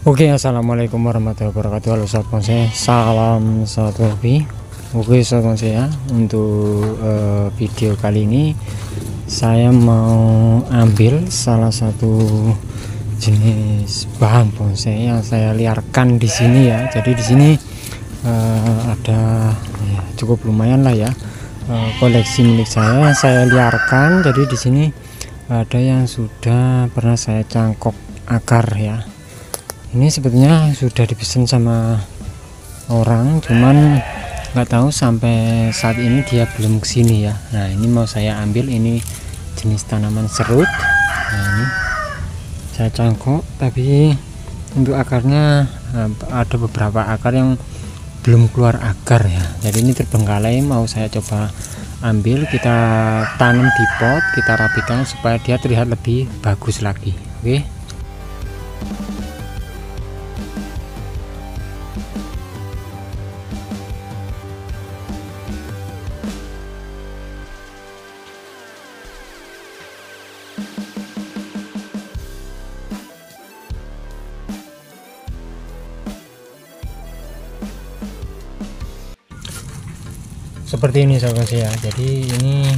Oke, assalamualaikum warahmatullahi wabarakatuh. Halo sobat bonsai, salam satu hobi. Oke sobat bonsai ya, untuk video kali ini saya mau ambil salah satu jenis bahan bonsai yang saya liarkan di sini ya. Jadi di sini ada ya, cukup lumayan lah ya, koleksi milik saya liarkan. Jadi di sini ada yang sudah pernah saya cangkok akar ya. Ini sebetulnya sudah dipesan sama orang, cuman nggak tahu sampai saat ini dia belum kesini ya. Nah ini mau saya ambil, ini jenis tanaman serut. Nah ini saya cangkok, tapi untuk akarnya ada beberapa akar yang belum keluar akar ya. Jadi ini terbengkalai, mau saya coba ambil, kita tanam di pot, kita rapikan supaya dia terlihat lebih bagus lagi. Oke. Seperti ini sahabat ya. Jadi ini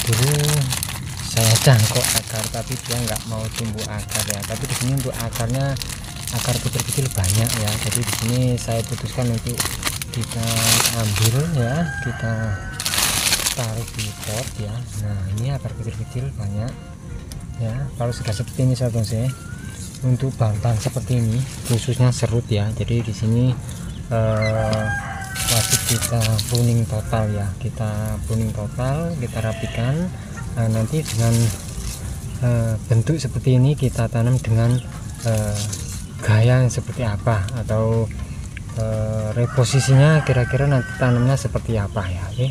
dulu saya cangkok akar, tapi dia nggak mau tumbuh akar ya. Tapi di sini untuk akarnya, akar kecil-kecil banyak ya. Jadi di sini saya putuskan untuk kita ambil ya, kita taruh di pot ya. Nah ini akar kecil-kecil banyak ya. Kalau sudah seperti ini sahabat ya, untuk bahan seperti ini khususnya serut ya. Jadi di sini wajib kita pruning total ya, kita pruning total, kita rapikan. Nah, nanti dengan bentuk seperti ini kita tanam dengan gaya yang seperti apa, atau reposisinya kira-kira nanti tanamnya seperti apa ya. Oke.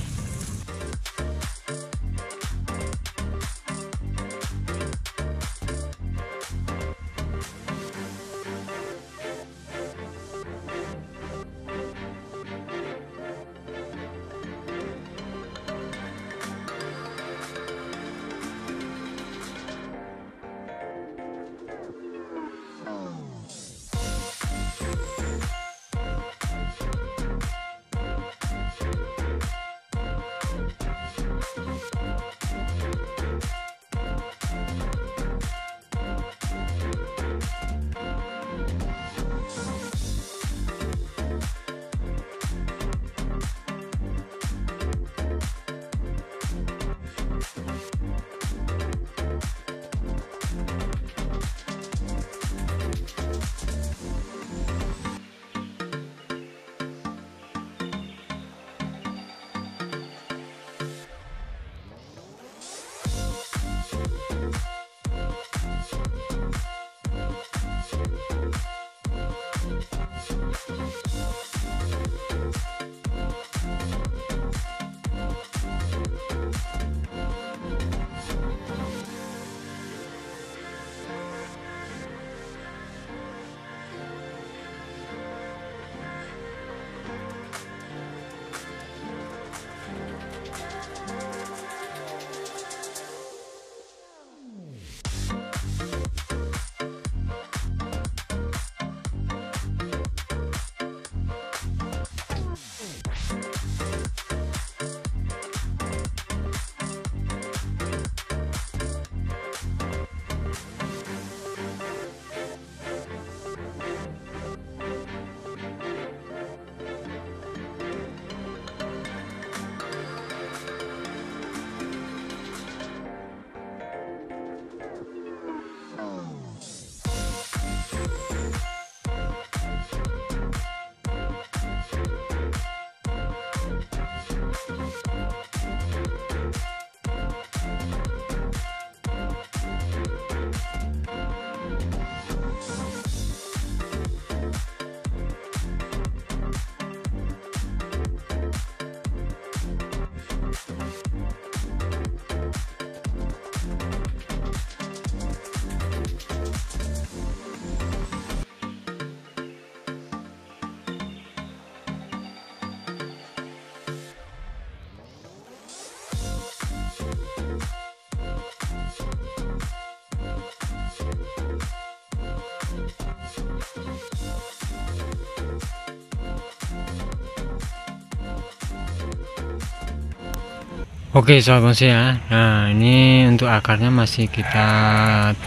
Oke sobat bonsai ya, nah ini untuk akarnya masih kita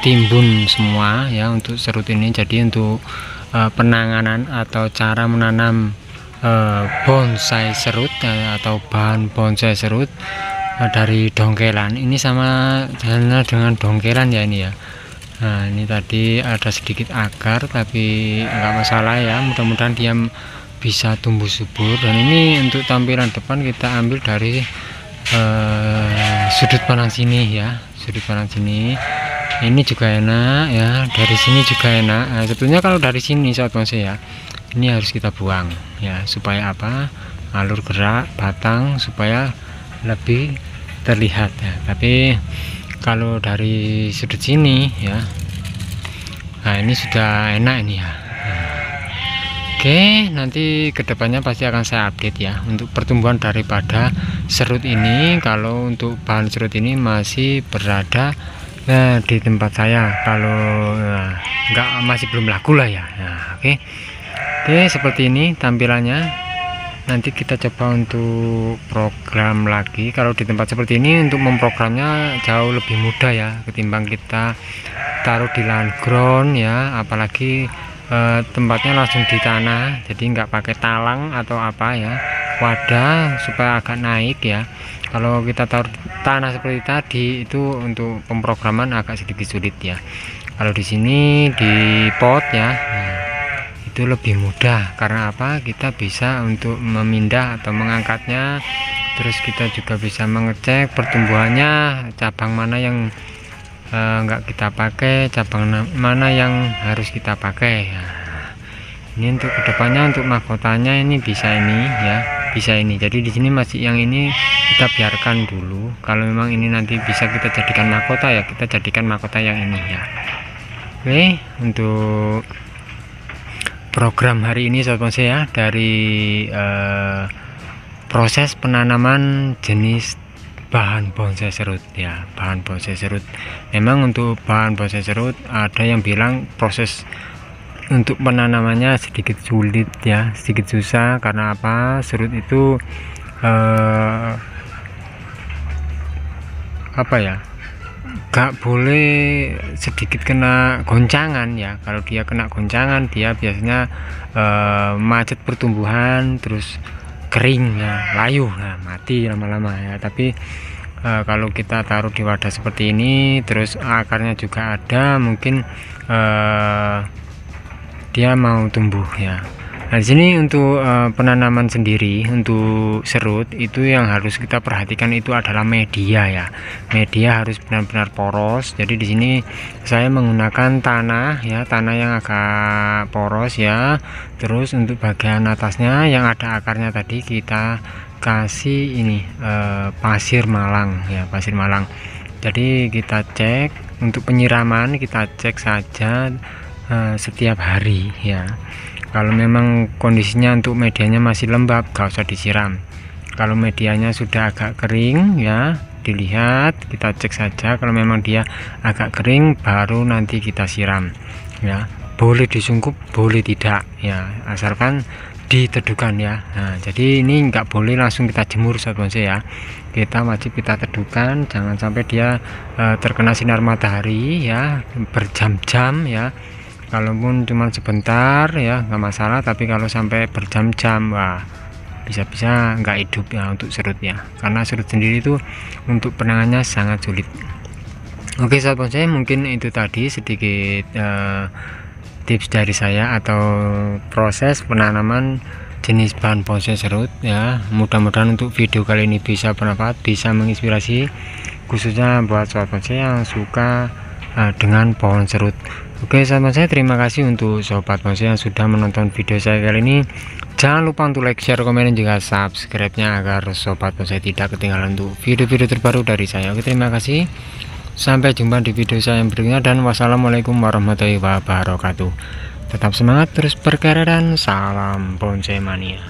timbun semua ya untuk serut ini. Jadi untuk penanganan atau cara menanam bonsai serut atau bahan bonsai serut dari dongkelan ini sama halnya dengan dongkelan ya ini ya. Nah ini tadi ada sedikit akar tapi enggak masalah ya, mudah-mudahan dia bisa tumbuh subur. Dan ini untuk tampilan depan kita ambil dari sudut pandang sini ya, sudut pandang sini ini juga enak ya, dari sini juga enak. Nah, sebetulnya kalau dari sini sobat bonsai ya, ini harus kita buang ya, supaya apa, alur gerak batang supaya lebih terlihat ya. Tapi kalau dari sudut sini ya, nah ini sudah enak ini ya. Oke, nanti kedepannya pasti akan saya update ya untuk pertumbuhan daripada serut ini. Kalau untuk bahan serut ini masih berada di tempat saya, kalau masih belum laku lah ya. Nah, oke, seperti ini tampilannya. Nanti kita coba untuk program lagi. Kalau di tempat seperti ini untuk memprogramnya jauh lebih mudah ya ketimbang kita taruh di lahan ground ya, apalagi tempatnya langsung di tanah, jadi nggak pakai talang atau apa ya, wadah supaya agak naik ya. Kalau kita taruh tanah seperti tadi itu untuk pemrograman agak sedikit sulit ya. Kalau di sini di pot ya, itu lebih mudah. Karena apa, kita bisa untuk memindah atau mengangkatnya, terus kita juga bisa mengecek pertumbuhannya, cabang mana yang enggak kita pakai, cabang mana yang harus kita pakai ya. Ini untuk kedepannya untuk mahkotanya ini bisa ini ya, bisa ini. Jadi di sini masih yang ini kita biarkan dulu. Kalau memang ini nanti bisa kita jadikan mahkota ya, kita jadikan mahkota yang ini ya. Oke, untuk program hari ini sobat bonsai ya, dari proses penanaman jenis bahan bonsai serut ya, bahan bonsai serut. Memang untuk bahan bonsai serut ada yang bilang proses untuk penanamannya sedikit sulit ya, sedikit susah. Karena apa, serut itu apa ya, gak boleh sedikit kena goncangan ya. Kalau dia kena goncangan dia biasanya macet pertumbuhan, terus kering ya, layu, nah mati lama-lama ya. Tapi kalau kita taruh di wadah seperti ini, terus akarnya juga ada, mungkin dia mau tumbuh ya. Nah di sini untuk penanaman sendiri untuk serut itu yang harus kita perhatikan itu adalah media ya. Media harus benar-benar poros. Jadi di sini saya menggunakan tanah ya, tanah yang agak poros ya. Terus untuk bagian atasnya yang ada akarnya tadi kita kasih ini pasir malang ya, pasir malang. Jadi kita cek untuk penyiraman, kita cek saja setiap hari ya. Kalau memang kondisinya untuk medianya masih lembab, gak usah disiram. Kalau medianya sudah agak kering ya, dilihat, kita cek saja. Kalau memang dia agak kering, baru nanti kita siram ya. Boleh disungkup, boleh tidak ya, asalkan diteduhkan ya. Nah jadi ini nggak boleh langsung kita jemur sobat bonsai ya, kita wajib kita teduhkan, jangan sampai dia terkena sinar matahari ya berjam-jam ya. Kalaupun cuma sebentar ya nggak masalah, tapi kalau sampai berjam-jam, wah bisa-bisa nggak hidup ya untuk serut ya, karena serut sendiri itu untuk penanganannya sangat sulit. Oke sahabat bonsai, mungkin itu tadi sedikit tips dari saya atau proses penanaman jenis bahan bonsai serut ya. Mudah-mudahan untuk video kali ini bisa bermanfaat, bisa menginspirasi, khususnya buat sahabat bonsai yang suka dengan pohon serut. Oke sahabat saya, terima kasih untuk sobat bonsai yang sudah menonton video saya kali ini. Jangan lupa untuk like, share, komen, dan juga subscribe-nya agar sobat bonsai tidak ketinggalan untuk video-video terbaru dari saya. Oke, terima kasih, sampai jumpa di video saya yang berikutnya, dan wassalamualaikum warahmatullahi wabarakatuh. Tetap semangat, terus berkarya, dan salam bonsai mania.